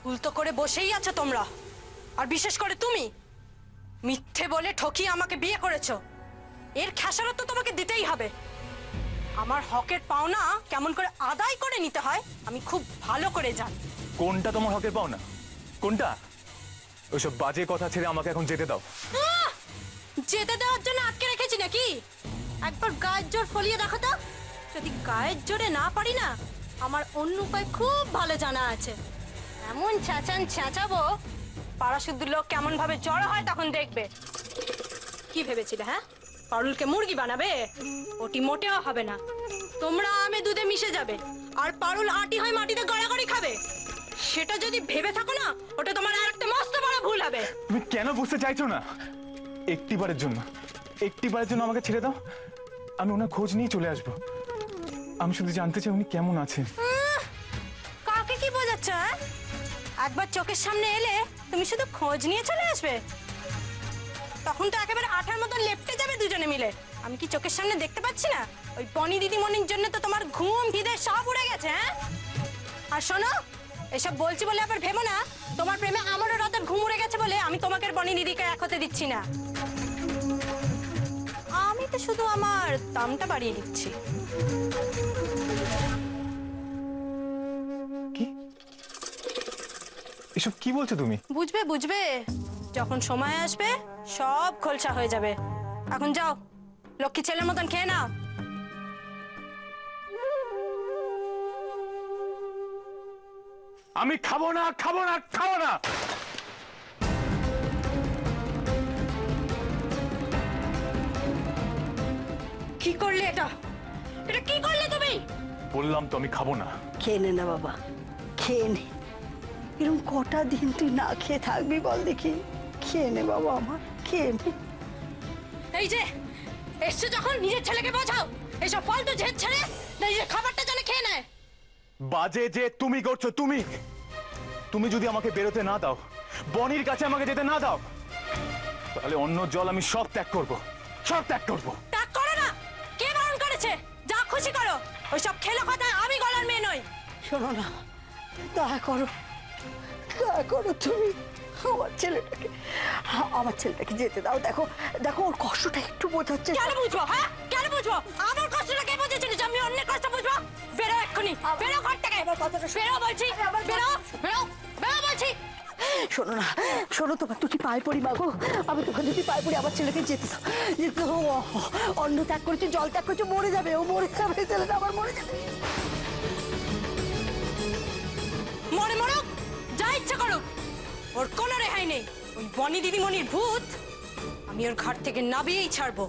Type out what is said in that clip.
উল্টো করে বসেই আছো তোমরা। আর বিশেষ করে তুমি মিথ্যে বলে ঠকিয়ে আমাকে বিয়ে করেছো। এর খেসারত তো তোমাকে দিতেই হবে। আমার হকের পাওনা কেমন করে আদায় করে নিতে হয় আমি খুব ভালো করে জানি। কোনটা তোমার হকের পাওনা? কোনটা? ওইসব বাজে কথা ছেড়ে আমাকে এখন যেতে দাও। যেতে দেওয়ার জন্য আটকে রেখেছি নাকি? একবার গায়ের জোর ফলিয়ে দেখো তো। যদি গায়ের জোরে না পারি না, আমার অন্য উপায় খুব ভালো জানা আছে। এমন চেঁচাবো পাড়া শুদ্ধ লোক কেমন ভাবে জড়ো হয় তখন দেখবে। কি ভেবেছিলে হ্যাঁ? পারুলকে মুরগি বানাবে? ওটি মোটেও হবে না। তোমরা আমে দুধে মিশে যাবে আর পারুল আটি হয় মাটিতে গড়াগড়ি খাবে। সেটা যদি ভেবে থাকো না, ওটা তোমার আর একটা মস্ত বড় ভুল হবে। তুমি কেন বুঝতে চাইছো না? একটিবারের জন্য আমাকে ছেড়ে দাও। আমি ওনার খোঁজ নিয়ে চলে আসবো। আমি শুধু জানতে চাই উনি কেমন আছেন। কাকে কি বোঝাচ্ছ? একবার চোখের সামনে এলে তুমি শুধু খোঁজ নিয়ে চলে আসবে? তখন তো একেবারে আঠার মতন লেপটে যাবে দুজনে মিলে। আমি কি চোখের সামনে দেখতে পাচ্ছি না? ওই বনি দিদিমণির জন্য তো তোমার ঘুম খিদে সব উড়ে গেছে। হ্যাঁ, আর শোনো, এসব বলছি বলে আবার ভেবো না তোমার প্রেমে আমারও রাতের ঘুম উড়ে গেছে বলে আমি তোমাকে বনি দিদিকে এক হতে দিচ্ছি না। আমি তো শুধু আমার দামটা বাড়িয়ে দিচ্ছি। কি এসব কি বলছো তুমি? বুঝবে যখন সময় আসবে সব খোলসা হয়ে যাবে। এখন যাও, লক্ষ্মী ছেলের মতন খেয়ে নাও। আমি খাবো না। কি করলে এটা কি করলে তুমি? বললাম তো আমি খাবো না। খেয়ে নে না বাবা, খেয়ে নে। এরকম কটা দিন তুই না খেয়ে থাকবি বল দেখি? খেয়ে নে বাবা আমার, খেয়ে নে। এই যে এসছো যখন নিজের ছেলেকে বোঝাও, এইসব ফালতু ঝেড় ছেড়ে নিজের খাবারটা যেন খেয়ে নেয়। বাজে যে তুমি করছো। তুমি যদি আমাকে বেরোতে না দাও, বনির কাছে আমাকে যেতে না দাও, তাহলে অন্য জল আমি সব ত্যাগ করবো। ত্যাগ করো না। কে বারণ করেছে? যা খুশি করো। ওইসব খেলো কথা আমি গলার মেয়ে নই। শোনো না, দয়া করো তুমি আমার ছেলেটাকে যেতে দাও। দেখো ওর কষ্টটা একটু বোঝাচ্ছে। কেন বুঝবো? হ্যাঁ, কেন বুঝবো? আমার কষ্টটা কে বোঝাচ্ছিল যে আমি অন্যের কষ্ট বুঝবো? বেরো এক্ষুনি, বেরো ঘর থেকে। বেরো বলছি, বেরো বলছি। শোনো তোমার দুটি পায়ে পড়ি মাগো, আমি তোকে দুটি পায়ে পড়ি। আমার ছেলেকে যেতে দাও। অন্ন ত্যাগ করেছে, জল ত্যাগ করেছে, মরে যাবে ছেলেটা আমার মরে যাবে। মরুক, যা ইচ্ছা করুক, ওর কোনো রেহাই নেই। ওই বনি দিদিমণির ভূত আমি ওর ঘর থেকে নামিয়েই ছাড়বো।